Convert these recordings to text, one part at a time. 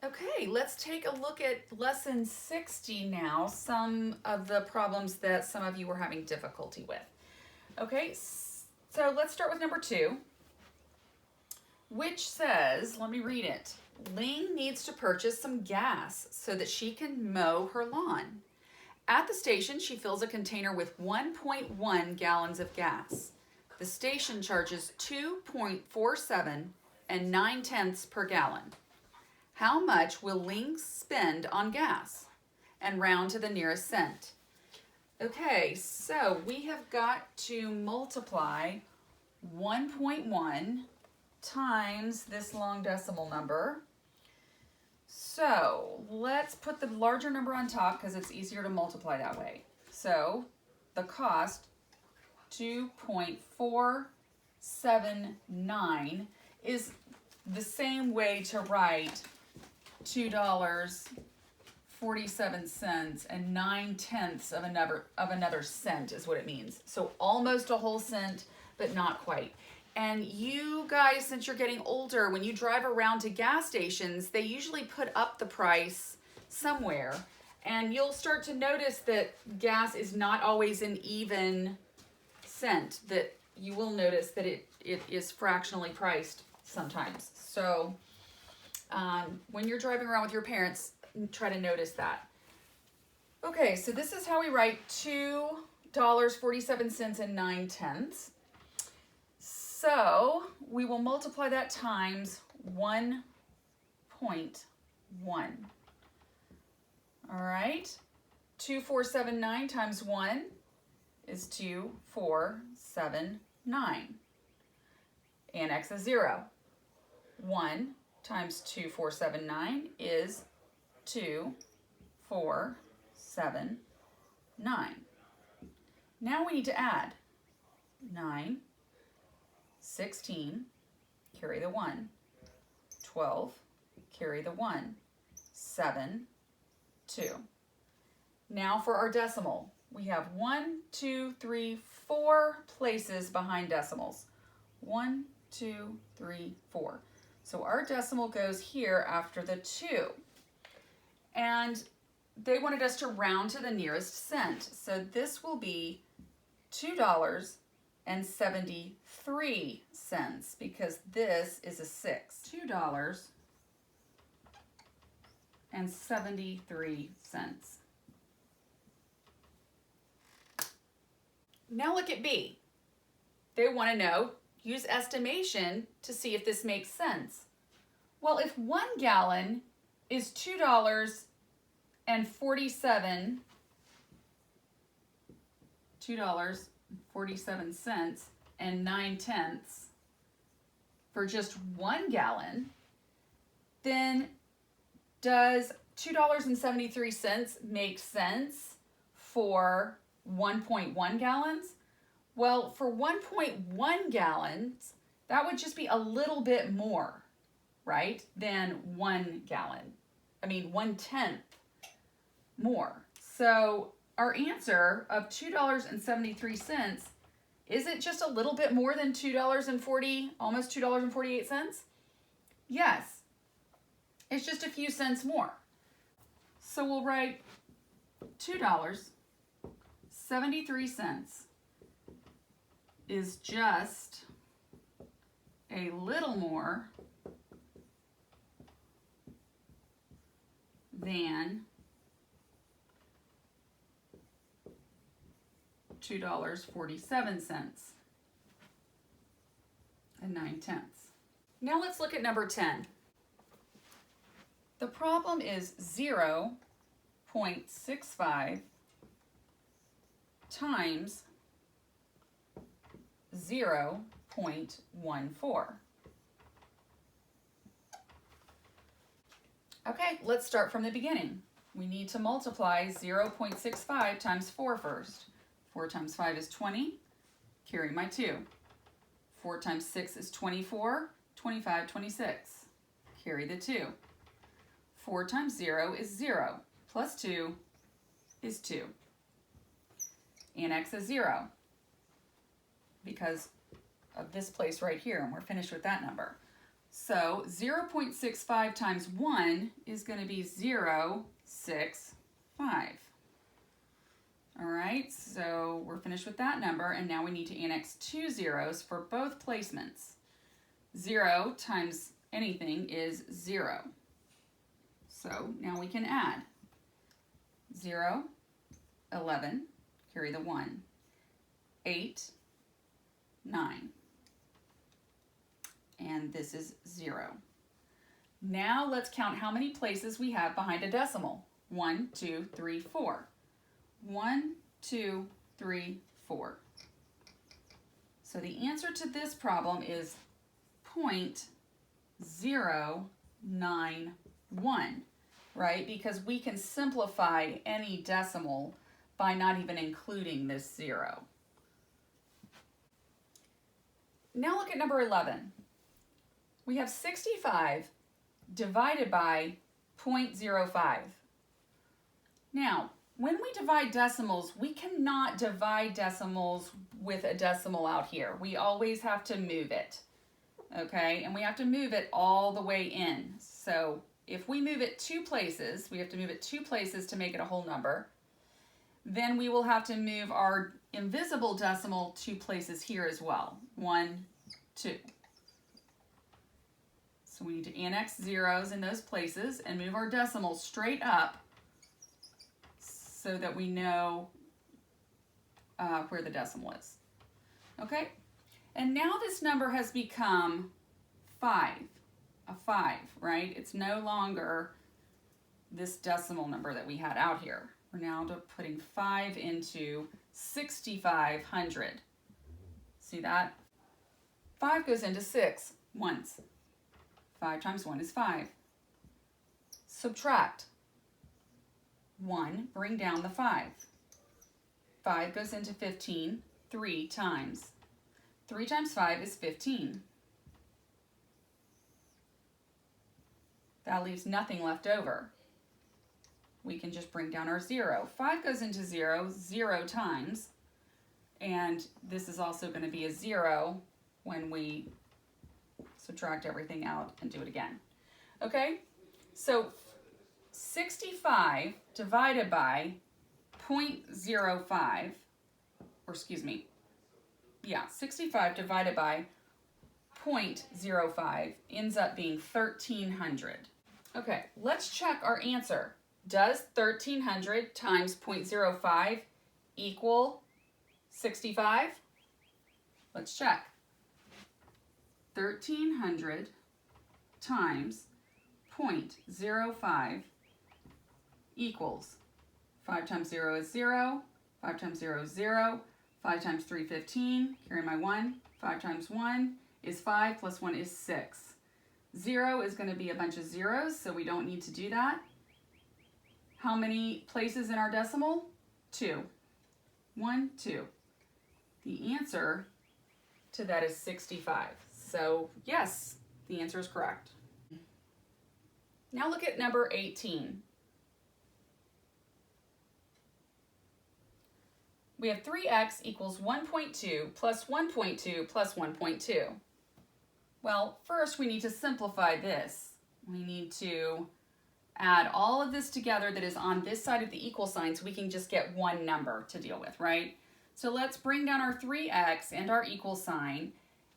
Okay, let's take a look at lesson 60 now, some of the problems that some of you were having difficulty with. Okay, so let's start with number 2, which says, let me read it. Ling needs to purchase some gas so that she can mow her lawn. At the station, she fills a container with 1.1 gallons of gas. The station charges 2.47 and 9/10 per gallon. How much will Ling spend on gas? And round to the nearest cent. Okay, so we have got to multiply 1.1 times this long decimal number. So let's put the larger number on top because it's easier to multiply that way. So the cost, 2.479, is the same way to write $2.47 and 9/10 of another cent is what it means. So almost a whole cent, but not quite. And you guys, since you're getting older, when you drive around to gas stations, they usually put up the price somewhere. And you'll start to notice that gas is not always an even cent, that you will notice that it is fractionally priced sometimes. So when you're driving around with your parents, try to notice that. Okay, so this is how we write $2.47 and 9/10. So we will multiply that times 1.1. All right, 2.479 times 1 is 2.479. And x is 0. 1 times 2.479 is 2.479. Now we need to add 9, 16, carry the 1, 12, carry the 1, 7, 2. Now for our decimal, we have 1, 2, 3, 4 places behind decimals. 1, 2, 3, 4. So our decimal goes here after the 2. And they wanted us to round to the nearest cent. So this will be $2.73 because this is a 6. $2.73. Now look at B. They want to know, use estimation to see if this makes sense. Well, if 1 gallon is $2.47 and 9/10 for just 1 gallon, then does $2.73 make sense for 1.1 gallons? Well, for 1.1 gallons, that would just be a little bit more, right, than 1 gallon. I mean, 1/10 more. So our answer of $2.73, is it just a little bit more than almost $2.48? Yes, it's just a few cents more. So we'll write $2.73 is just a little more than $2.47 and 9/10. Now let's look at number 10. The problem is 0.65 times 0.14. Okay, let's start from the beginning. We need to multiply 0.65 times 4 first. 4 times 5 is 20, carry my 2. 4 times 6 is 24, 25, 26, carry the 2. 4 times 0 is 0, plus 2 is 2. And x is 0 because of this place right here, and we're finished with that number. So 0.65 times 1 is going to be 0.65. All right, so we're finished with that number, and now we need to annex 2 zeros for both placements. 0 times anything is 0. So now we can add 0, 11, carry the 1, 8, 9. And this is 0. Now let's count how many places we have behind a decimal. 1, 2, 3, 4. 1, 2, 3, 4. So the answer to this problem is 0.091, right? Because we can simplify any decimal by not even including this 0. Now look at number 11. We have 65 divided by 0.05. Now, when we divide decimals, we cannot divide decimals with a decimal out here. We always have to move it, okay? And we have to move it all the way in. So if we move it 2 places, we have to move it 2 places to make it a whole number. Then we will have to move our invisible decimal 2 places here as well. 1, 2. So we need to annex zeros in those places and move our decimal straight up so that we know where the decimal is. Okay? And now this number has become 5, a 5, right? It's no longer this decimal number that we had out here. We're now putting 5 into 6,500. See that? 5 goes into 6 once. 5 times 1 is 5. Subtract. 1, bring down the 5. 5 goes into 15 3 times. 3 times 5 is 15. That leaves nothing left over. We can just bring down our 0. 5 goes into 0 0 times, and this is also going to be a 0 when we subtract everything out and do it again. Okay, so 65 divided by 0.05, or excuse me, yeah, 65 divided by 0.05 ends up being 1,300. Okay, let's check our answer. Does 1,300 times 0.05 equal 65? Let's check. 1,300 times 0.05 equals 5 times 0 is 0, 5 times 0 is 0, 5 times 3, 15, carry my 1, 5 times 1 is 5, plus 1 is 6. 0 is going to be a bunch of zeros, so we don't need to do that. How many places in our decimal? 2. 1, 2. The answer to that is 65. So yes, the answer is correct. Now look at number 18. We have 3x equals 1.2 plus 1.2 plus 1.2. Well, first we need to simplify this. We need to add all of this together that is on this side of the equal sign so we can just get one number to deal with, right? So let's bring down our 3x and our equal sign,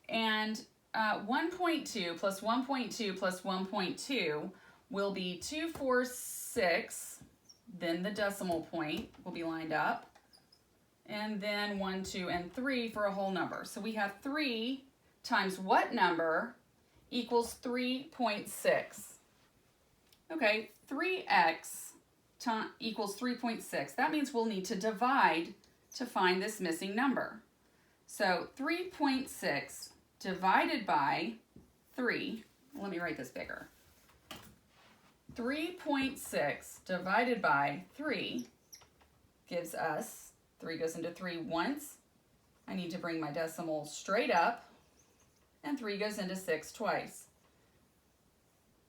and 1.2 plus 1.2 plus 1.2 will be 246, then the decimal point will be lined up, and then 1, 2, and 3 for a whole number. So we have 3 times what number equals 3.6? Okay, 3x equals 3.6. That means we'll need to divide to find this missing number. So 3.6 divided by 3, let me write this bigger. 3.6 divided by 3 gives us, 3 goes into 3 once. I need to bring my decimal straight up, and 3 goes into 6 twice.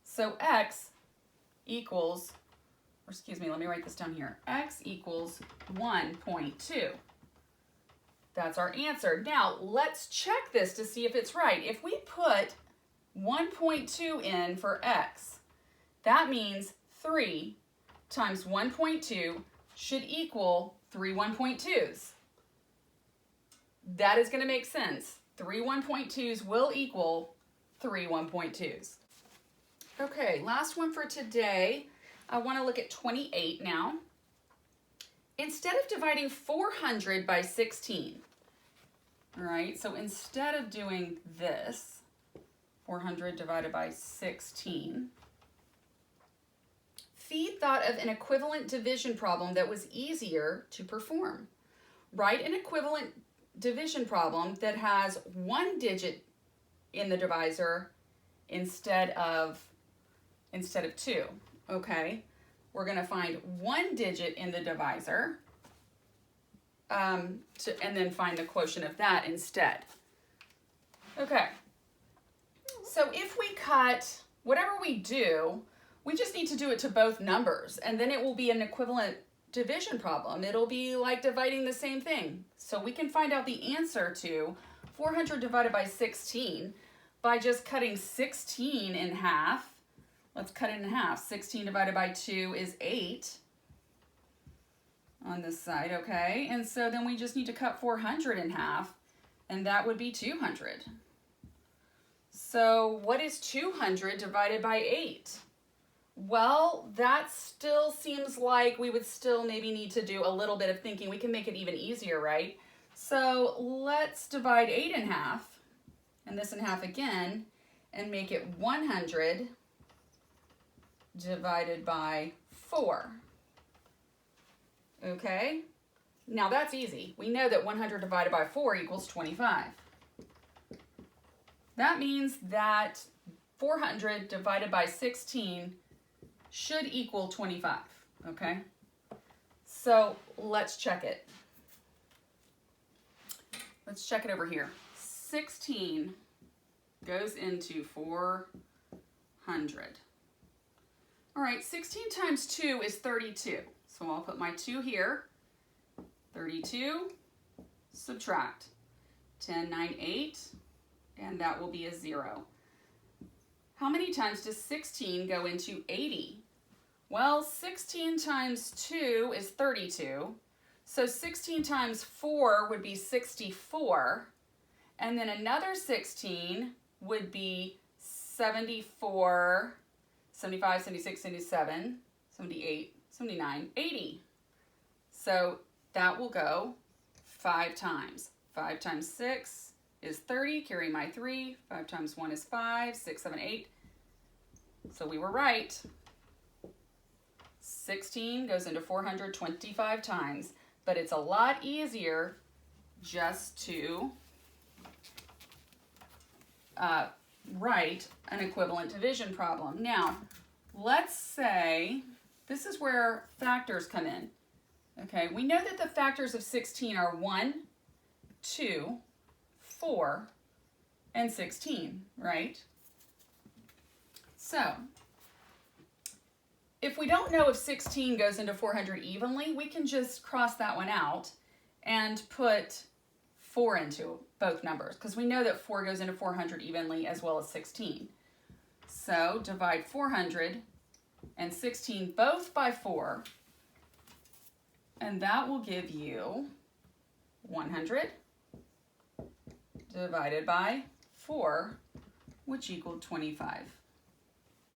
So x equals, or excuse me, let me write this down here. X equals 1.2. That's our answer. Now, let's check this to see if it's right. If we put 1.2 in for x. That means 3 times 1.2 should equal 3 1.2s. That is going to make sense. 3 1.2s will equal 3 1.2s. Okay, last one for today. I want to look at 28 now. Instead of dividing 400 by 16, all right, so instead of doing this, 400 divided by 16, Feed thought of an equivalent division problem that was easier to perform. Write an equivalent division problem that has one digit in the divisor instead of two. Okay, we're going to find one digit in the divisor and then find the quotient of that instead. Okay, so if we cut whatever we do, we just need to do it to both numbers, and then it will be an equivalent division problem. It'll be like dividing the same thing. So we can find out the answer to 400 divided by 16 by just cutting 16 in half. Let's cut it in half. 16 divided by 2 is 8 on this side, okay? And so then we just need to cut 400 in half, and that would be 200. So what is 200 divided by 8? Well, that still seems like we would still maybe need to do a little bit of thinking. We can make it even easier, right? So let's divide 8 in half, and this in half again, and make it 100 divided by 4. Okay? Now that's easy. We know that 100 divided by 4 equals 25. That means that 400 divided by 16 should equal 25, okay? So let's check it. Let's check it over here. 16 goes into 400. All right, 16 times 2 is 32. So I'll put my 2 here. 32, subtract. 10, 9, 8, and that will be a 0. How many times does 16 go into 80? Well, 16 times 2 is 32. So 16 times 4 would be 64. And then another 16 would be 74, 75, 76, 77, 78, 79, 80. So that will go 5 times. 5 times 6 is 30, carry my 3. 5 times 1 is 5, 6, 7, 8. So we were right. 16 goes into 425 times, but it's a lot easier just to write an equivalent division problem. Now, let's say this is where factors come in. Okay, we know that the factors of 16 are 1, 2, 4, and 16, right? So, if we don't know if 16 goes into 400 evenly, we can just cross that one out and put 4 into both numbers, because we know that 4 goes into 400 evenly as well as 16. So divide 400 and 16 both by 4, and that will give you 100 divided by 4, which equaled 25.